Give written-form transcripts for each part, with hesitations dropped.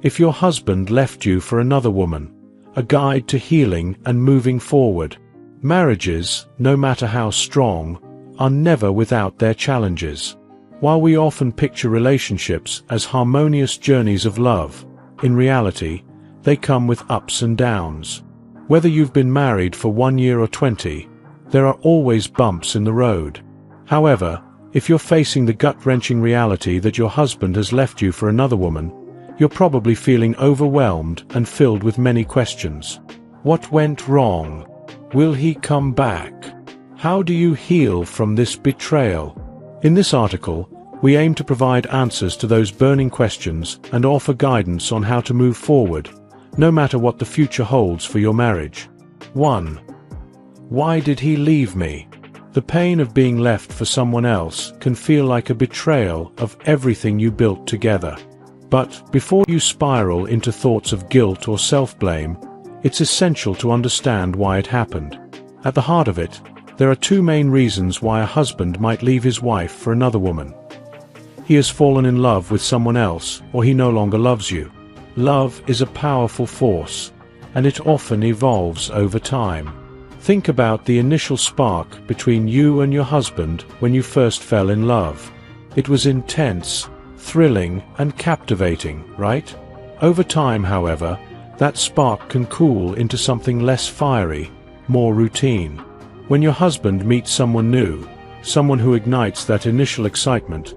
If your husband left you for another woman, a guide to healing and moving forward. Marriages, no matter how strong, are never without their challenges. While we often picture relationships as harmonious journeys of love, in reality, they come with ups and downs. Whether you've been married for 1 year or 20, there are always bumps in the road. However, if you're facing the gut-wrenching reality that your husband has left you for another woman, you're probably feeling overwhelmed and filled with many questions. What went wrong? Will he come back? How do you heal from this betrayal? In this article, we aim to provide answers to those burning questions and offer guidance on how to move forward, no matter what the future holds for your marriage. 1. Why did he leave me? The pain of being left for someone else can feel like a betrayal of everything you built together. But before you spiral into thoughts of guilt or self-blame, it's essential to understand why it happened. At the heart of it, there are two main reasons why a husband might leave his wife for another woman. He has fallen in love with someone else, or he no longer loves you. Love is a powerful force, and it often evolves over time. Think about the initial spark between you and your husband when you first fell in love. It was intense, thrilling, and captivating, right? Over time, however, that spark can cool into something less fiery, more routine. When your husband meets someone new, someone who ignites that initial excitement,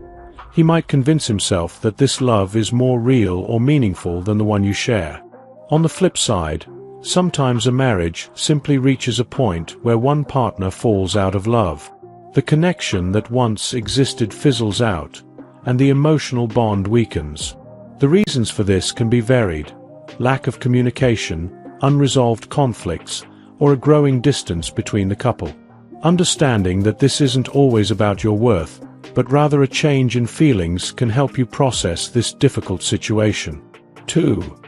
he might convince himself that this love is more real or meaningful than the one you share. On the flip side, sometimes a marriage simply reaches a point where one partner falls out of love. The connection that once existed fizzles out, and the emotional bond weakens. The reasons for this can be varied: lack of communication, unresolved conflicts, or a growing distance between the couple. Understanding that this isn't always about your worth, but rather a change in feelings can help you process this difficult situation. 2.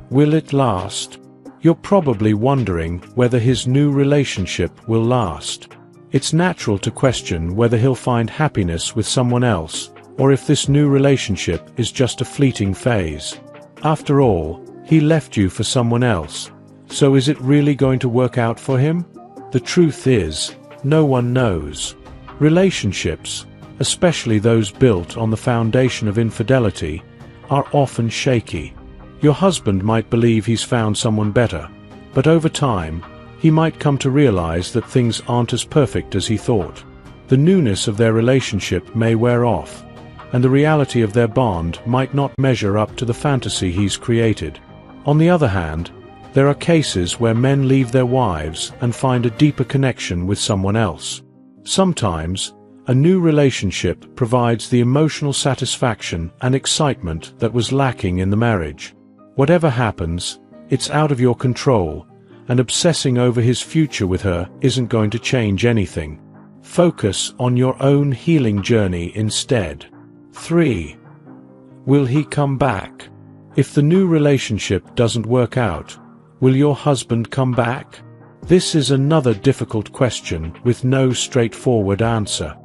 Will it last? You're probably wondering whether his new relationship will last. It's natural to question whether he'll find happiness with someone else, or if this new relationship is just a fleeting phase. After all, he left you for someone else. So is it really going to work out for him? The truth is, no one knows. Relationships, especially those built on the foundation of infidelity, are often shaky. Your husband might believe he's found someone better, but over time, he might come to realize that things aren't as perfect as he thought. The newness of their relationship may wear off, and the reality of their bond might not measure up to the fantasy he's created. On the other hand, there are cases where men leave their wives and find a deeper connection with someone else. Sometimes, a new relationship provides the emotional satisfaction and excitement that was lacking in the marriage. Whatever happens, it's out of your control, and obsessing over his future with her isn't going to change anything. Focus on your own healing journey instead. 3. Will he come back? If the new relationship doesn't work out, will your husband come back? This is another difficult question with no straightforward answer.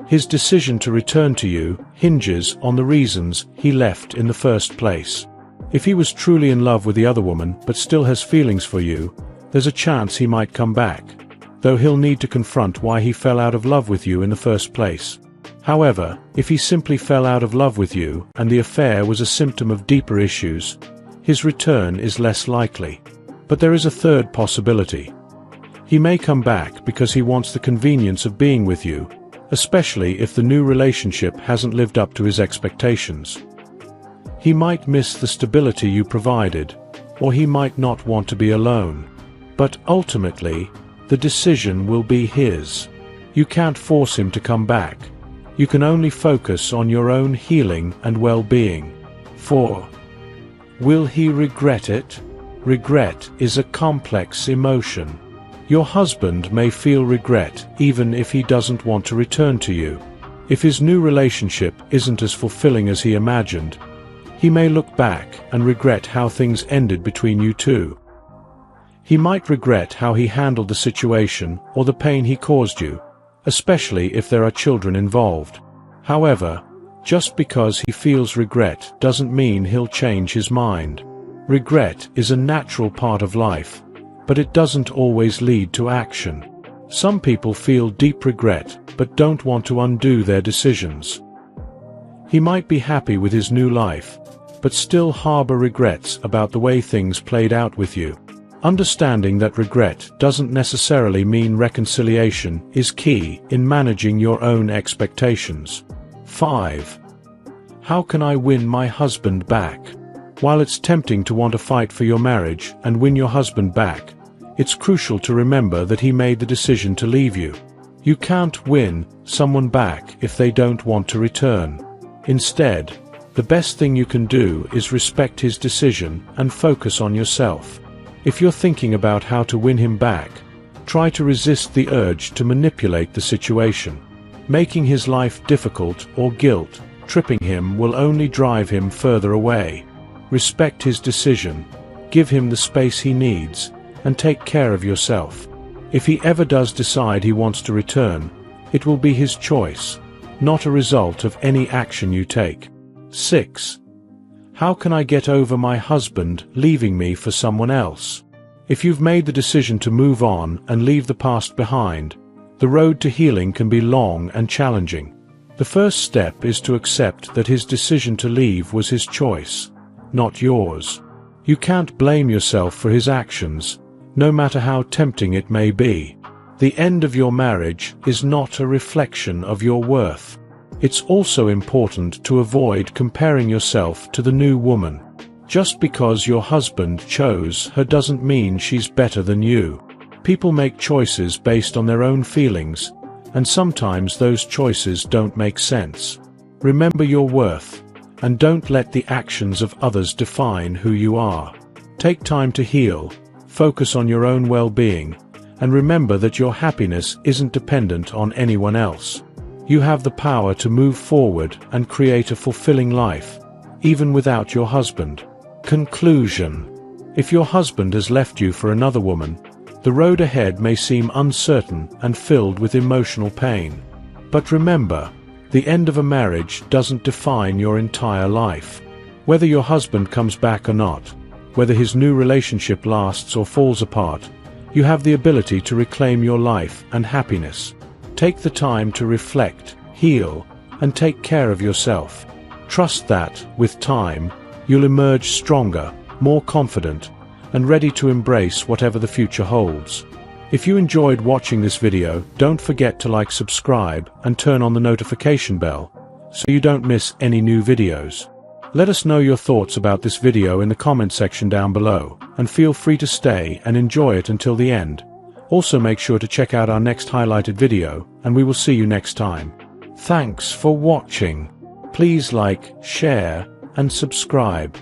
His decision to return to you hinges on the reasons he left in the first place. If he was truly in love with the other woman but still has feelings for you, there's a chance he might come back, though he'll need to confront why he fell out of love with you in the first place. However, if he simply fell out of love with you and the affair was a symptom of deeper issues, his return is less likely. But there is a third possibility. He may come back because he wants the convenience of being with you, especially if the new relationship hasn't lived up to his expectations. He might miss the stability you provided, or he might not want to be alone. But ultimately, the decision will be his. You can't force him to come back. You can only focus on your own healing and well-being. 4. Will he regret it? Regret is a complex emotion. Your husband may feel regret even if he doesn't want to return to you. If his new relationship isn't as fulfilling as he imagined, he may look back and regret how things ended between you two. He might regret how he handled the situation or the pain he caused you, especially if there are children involved. However, Just because he feels regret doesn't mean he'll change his mind. Regret is a natural part of life, but it doesn't always lead to action. Some people feel deep regret but don't want to undo their decisions. He might be happy with his new life, but still harbor regrets about the way things played out with you. Understanding that regret doesn't necessarily mean reconciliation is key in managing your own expectations. 5. How can I win my husband back? While it's tempting to want to fight for your marriage and win your husband back, it's crucial to remember that he made the decision to leave you. You can't win someone back if they don't want to return. Instead, the best thing you can do is respect his decision and focus on yourself. If you're thinking about how to win him back, try to resist the urge to manipulate the situation. Making his life difficult or guilt-tripping him will only drive him further away. Respect his decision, give him the space he needs, and take care of yourself. If he ever does decide he wants to return, it will be his choice, not a result of any action you take. 6. How can I get over my husband leaving me for someone else? If you've made the decision to move on and leave the past behind, the road to healing can be long and challenging. The first step is to accept that his decision to leave was his choice, not yours. You can't blame yourself for his actions, no matter how tempting it may be. The end of your marriage is not a reflection of your worth. It's also important to avoid comparing yourself to the new woman. Just because your husband chose her doesn't mean she's better than you. People make choices based on their own feelings, and sometimes those choices don't make sense. Remember your worth, and don't let the actions of others define who you are. Take time to heal, focus on your own well-being, and remember that your happiness isn't dependent on anyone else. You have the power to move forward and create a fulfilling life, even without your husband. Conclusion. If your husband has left you for another woman, the road ahead may seem uncertain and filled with emotional pain. But remember, the end of a marriage doesn't define your entire life. Whether your husband comes back or not, whether his new relationship lasts or falls apart, you have the ability to reclaim your life and happiness. Take the time to reflect, heal, and take care of yourself. Trust that, with time, you'll emerge stronger, more confident, and ready to embrace whatever the future holds. If you enjoyed watching this video, don't forget to like, subscribe, and turn on the notification bell, so you don't miss any new videos. Let us know your thoughts about this video in the comment section down below, and feel free to stay and enjoy it until the end. Also make sure to check out our next highlighted video, and we will see you next time. Thanks for watching. Please like, share, and subscribe.